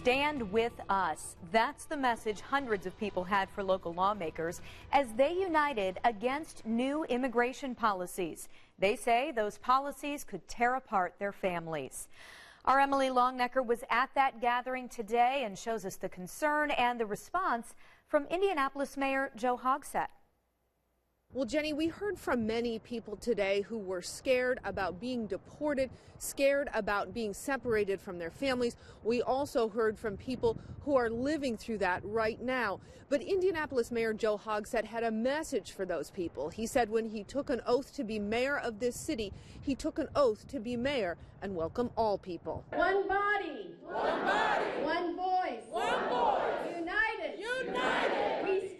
Stand with us. That's the message hundreds of people had for local lawmakers as they united against new immigration policies. They say those policies could tear apart their families. Our Emily Longecker was at that gathering today and shows us the concern and the response from Indianapolis Mayor Joe Hogsett. Well, Jenny, we heard from many people today who were scared about being deported, scared about being separated from their families. We also heard from people who are living through that right now. But Indianapolis Mayor Joe Hogsett had a message for those people. He said when he took an oath to be mayor of this city, he took an oath to be mayor and welcome all people. One body, one voice, united, we stand.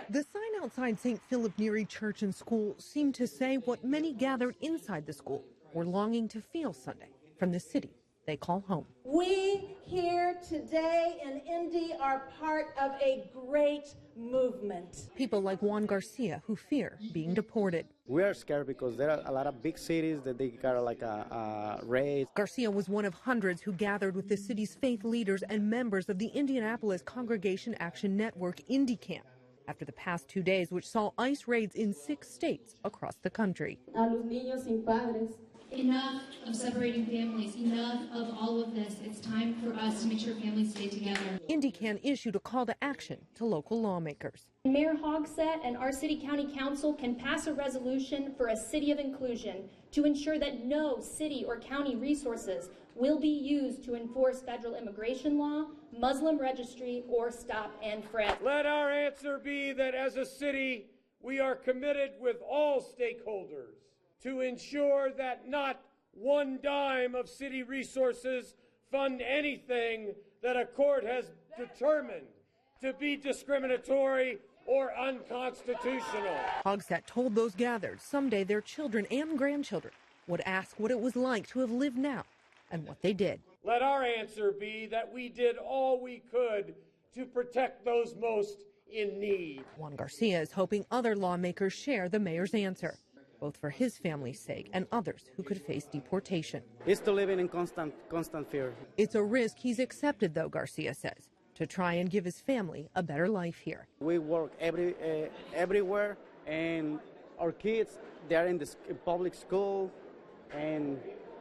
The sign outside St. Philip Neri Church and School seemed to say what many gathered inside the school were longing to feel Sunday from the city they call home. We here today in Indy are part of a great movement. People like Juan Garcia who fear being deported. We are scared because there are a lot of big cities that they got like a raid. Garcia was one of hundreds who gathered with the city's faith leaders and members of the Indianapolis Congregation Action Network, Indy CAN, after the past 2 days, which saw ICE raids in 6 states across the country. A los niños sin padres. Enough of separating families, enough of all of this. It's time for us to make sure families stay together. Indy CAN issued a call to action to local lawmakers. Mayor Hogsett and our City County Council can pass a resolution for a city of inclusion to ensure that no city or county resources will be used to enforce federal immigration law, Muslim registry, or stop and frisk. Let our answer be that as a city, we are committed with all stakeholders to ensure that not one dime of city resources fund anything that a court has determined to be discriminatory or unconstitutional. Hogsett told those gathered someday their children and grandchildren would ask what it was like to have lived now and what they did. Let our answer be that we did all we could to protect those most in need. Juan Garcia is hoping other lawmakers share the mayor's answer, both for his family's sake and others who could face deportation. It's to living in constant fear. It's a risk he's accepted, though, Garcia says, to try and give his family a better life here. We work everywhere, and our kids, they're in the public school, and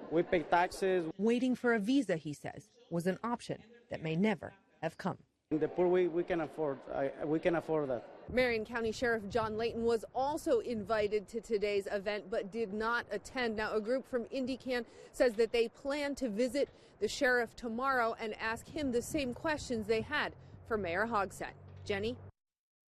we pay taxes. Waiting for a visa, he says, was an option that may never have come. In the poor, we can afford that. Marion County Sheriff John Layton was also invited to today's event but did not attend. Now, a group from Indy CAN says that they plan to visit the sheriff tomorrow and ask him the same questions they had for Mayor Hogsett. Jenny?